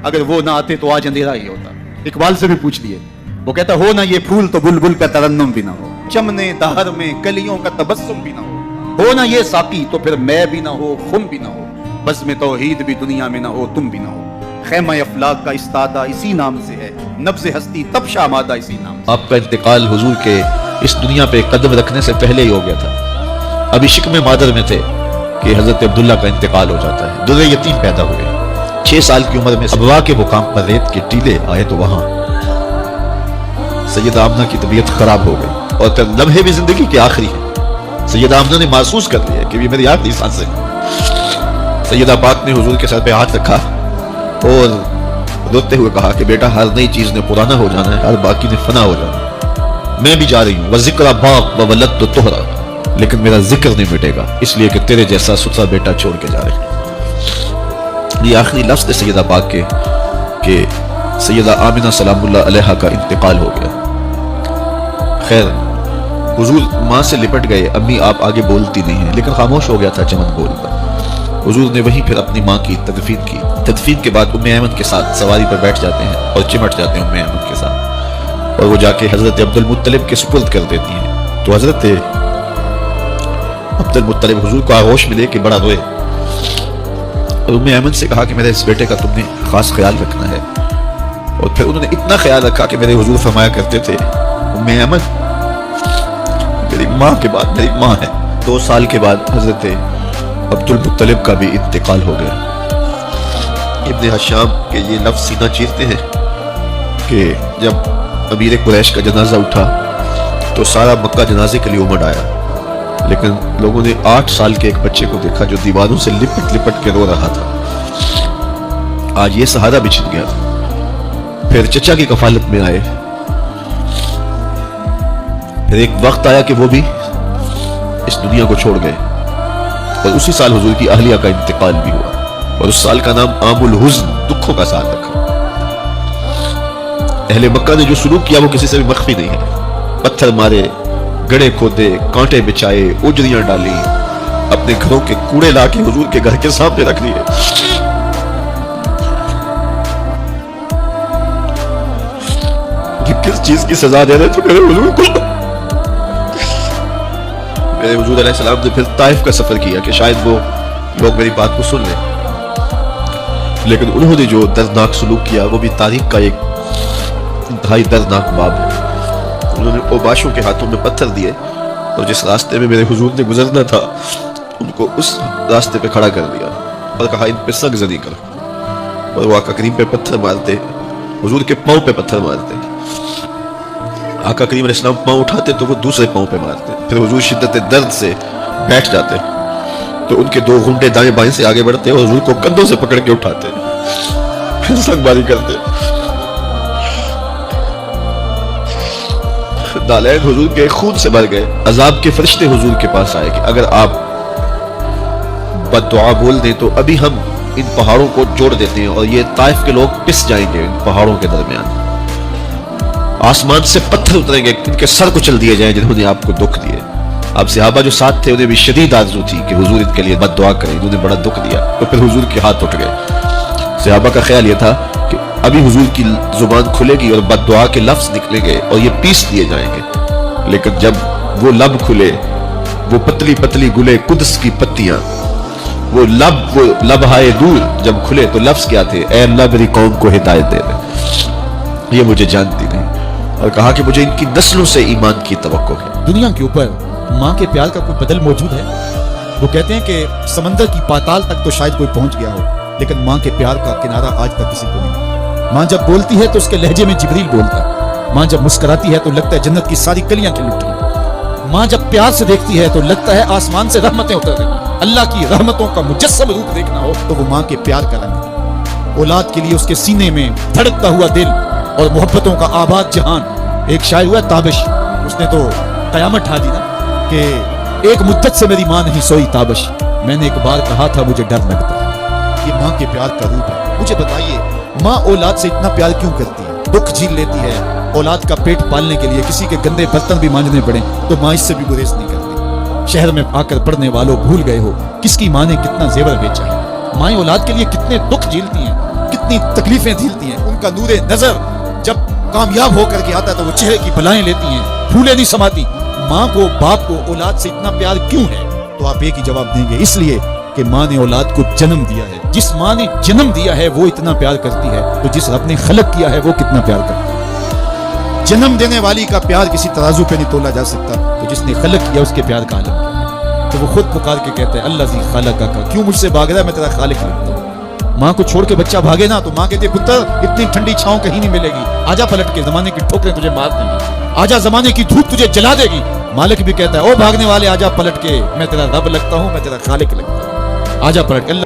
अगर वो ना आते तो आज अंधेरा ही होता। इकबाल से भी पूछ लिए, वो कहता हो ना ये फूल तो बुलबुल का तरन्नुम भी ना हो, चमने दहर में कलियों का तबस्सुम भी ना हो ना ये साकी तो फिर मैं भी ना हो, खुम भी ना हो, बज़्म तौहीद भी दुनिया में ना हो, तुम भी ना हो। खैमा अफलाक का इस्तादा इसी नाम से है, नब्ज़ हस्ती तब शामादा इसी नाम से। आपका इंतकाल हुजूर के इस दुनिया पे कदम रखने से पहले ही हो गया था। अभी शिक्म मादर में थे कि हजरत अब्दुल्ला का इंतकाल हो जाता है। दुर्रे यतीम पैदा हुए, 6 साल की उम्र में अबवा के मुकाम पर रेत के टीले आए तो वहां सैयदा आमना की तबीयत खराब हो गई और फिर लम्हे भी जिंदगी के आखिरी है। सैयदा आमना ने महसूस कर लिया कि ये मेरी आखिरी सांसें हैं। सैयदा पाक ने हुजूर के सर पे हाथ रखा और रोते हुए कहा कि बेटा, हर नई चीज ने पुराना हो जाना है, हर बाकी ने फना हो जाना है। मैं भी जा रही हूँ, वज़िक्र बाक़ व वलद तो तोहरा, लेकिन मेरा जिक्र नहीं मिटेगा, इसलिए कि तेरे जैसा सुथरा बेटा छोड़ के जा रहे हैं। ये आखिरी लफ्ज़ थे सैयदा पाक के कि सैयदा आमिना सलामुल्लाह अलैहा का इंतकाल हो गया। खैर, हुजूर माँ से लिपट गए। अम्मी आप आगे बोलती नहीं है, लेकिन खामोश हो गया था चमन बोल पर। हुजूर ने वहीं फिर अपनी माँ की तदफीन की। तदफीन के बाद उम्मे ऐमन के साथ सवारी पर बैठ जाते हैं और चिमट जाते हैं उम्मे ऐमन के साथ, और वो जाके हजरत अब्दुल मुत्तलिब के सुपुर्द कर देती हैं। तो हजरत अब्दुल मुत्तलिब हुजूर को आगोश मिले कि बड़ा रोए, और उम्मे ऐमन से कहा कि मेरे इस बेटे का तुमने खास ख्याल रखना है। और फिर उन्होंने इतना ख्याल रखा कि मेरे हुजूर फरमाया करते थे, उम्मे ऐमन मेरी माँ के बाद मेरी माँ है। 2 साल के बाद हजरत अब्दुल मुत्तलिब का भी इंतकाल हो गया। इब्न हशाम के ये लफ्ज़ सीना चीरते हैं कि जब अमीर कुरैश का जनाजा उठा तो सारा मक्का जनाजे के लिए उमड़ आया, लेकिन लोगों ने 8 साल के एक बच्चे को देखा जो दीवारों से लिपट लिपट के रो रहा था। आज ये सहारा भी छिन गया। फिर चचा की कफालत में आए। फिर एक वक्त आया कि वो भी इस दुनिया को छोड़ गए, और उसी साल हुजूर की अहलिया का इंतकाल भी हुआ, और उस साल का नाम आमुल हुज़्न, दुखों का साल रखा। अहले मक्का ने जो शुरू किया वो किसी से भी मख्फी नहीं है। पत्थर मारे, गड्ढे खोदे, कांटे बिछाए, उजरियां डाली, अपने घरों के कूड़े लाके हुजूर के घर के सामने रख लिए। कि किस चीज की सजा दे रहे थे मेरे हुजूर को। मेरे हुजूर अलैहिस्सलाम ने फिर ताइफ का सफर किया कि शायद वो लोग मेरी बात को सुन लें, लेकिन उन्होंने जो दर्दनाक सलूक किया वो भी तारीख का एक इंतहाई दर्दनाक बाब है। उन्होंने ओबाशों के हाथों में पत्थर दिए और जिस रास्ते में मेरे हुजूर ने गुजरना था उनको उस रास्ते पे खड़ा कर दिया और कहा इन पे सगजनी कर। और वो आका करीम पे पत्थर मारते, हुजूर के पाँव पे पत्थर मारते। आका करीम अलैहिस्सलाम पाँव उठाते तो वो दूसरे पाँव पे मारते। फिर हुजूर शिद्दत दर्द से बैठ जाते तो उनके 2 घुंटे दाएं बाएं से आगे बढ़ते और हुजूर को कंधों से पकड़ के उठाते, फिर संगबारी करते। नालैन हुजूर के खून से भर गए। अजाब के फरिश्ते हुजूर के पास आए कि अगर आप बद्दुआ बोल दें तो अभी हम इन पहाड़ों को जोड़ देते हैं और ये ताइफ के लोग पिस जाएंगे इन पहाड़ों के दरमियान। आसमान से पत्थर उतरेंगे, इनके सर कुचल दिए जाएं जिन्होंने आपको दुख दिए। अब सहाबा जो साथ थे उन्हें भी शदीद आरज़ू थी कि हुजूर इनके लिए बद्दुआ करें, इन्होंने बड़ा दुख दिया। तो फिर हुजूर के हाथ उठ गए। सहाबा का ख्याल यह था कि अभी हुजूर की जुबान खुलेगी और बद्दुआ के लफ्ज़ निकलेंगे और ये पीस दिए जाएंगे। लेकिन जब वो लब खुले, वो पतली पतली गुले कुद्स की पत्तियां, वो लबहाए दूर जब खुले तो लफ्ज़ क्या थे? ऐ अल्लाह मेरी कौम को हिदायत दे दे, ये मुझे जानती नहीं। और कहा कि मुझे इनकी नस्लों से ईमान की तवक्को है। दुनिया के ऊपर माँ के प्यार का कोई बदल मौजूद है? वो कहते हैं कि समंदर की पाताल तक तो शायद कोई पहुंच गया हो, लेकिन माँ के प्यार का किनारा आज तक किसी को नहीं। माँ जब बोलती है तो उसके लहजे में जिब्रील बोलता है। माँ जब मुस्कुराती है तो लगता है जन्नत की सारी कलियां खिल उठी। माँ जब प्यार से देखती है तो लगता है आसमान से रहमतें उतर रही। अल्लाह की रहमतों का मुजस्सम रूप देखना हो तो वो माँ के प्यार का रंग है। औलाद के लिए उसके सीने में धड़कता हुआ दिल और मोहब्बतों का आबाद जहान। एक शायर हुआ ताबिश, उसने तो कयामत ढा दी ना कि एक मुद्दत से मेरी माँ नहीं सोई ताबिश, मैंने एक बार कहा था मुझे डर लगता है। ये माँ के प्यार का रूप है। मुझे बताइए, माँ औलाद से इतना प्यार क्यों करती है? दुख झील लेती है। औलाद का पेट पालने के लिए किसी के गंदे बर्तन भी मांजने पड़े तो माँ इससे भी गुरेज नहीं करती। शहर में आकर पढ़ने वालों भूल गए हो किसकी माँ ने कितना जेवर बेचा है। माएँ औलाद के लिए कितने दुख झेलती हैं, कितनी तकलीफें झेलती हैं, उनका नूरे नजर जब कामयाब होकर के आता है तो वो चेहरे की बलाएं लेती हैं, फूले नहीं समाती। माँ को, बाप को औलाद से इतना प्यार क्यों है? तो आप एक ही जवाब देंगे, इसलिए कि माँ ने औलाद को जन्म दिया है। जिस माँ ने जन्म दिया है वो इतना प्यार करती है, तो जिस रब ने खलक किया है वो कितना प्यार करता है। जन्म देने वाली का प्यार किसी तराजू पे नहीं तोला जा सकता, तो जिसने खलक किया उसके प्यार का आलम क्या है? तो वो खुद पुकार के कहते हैं अल्लाह जी खालका का, क्यों मुझसे भाग रहा है, मैं तेरा खालिक लगता हूँ। माँ को छोड़ के बच्चा भागे ना तो माँ कहती है पुत्र इतनी ठंडी छांव कहीं नहीं मिलेगी, आजा पलट के, जमाने की ठोकरें तुझे मार देंगी, आजा जमाने की धूप तुझे जला देगी। मालिक भी कहता है ओ भागने वाले आजा पलट के, मैं तेरा रब लगता हूँ, मैं तेरा खालिक लगता हूँ, आजा पलट के।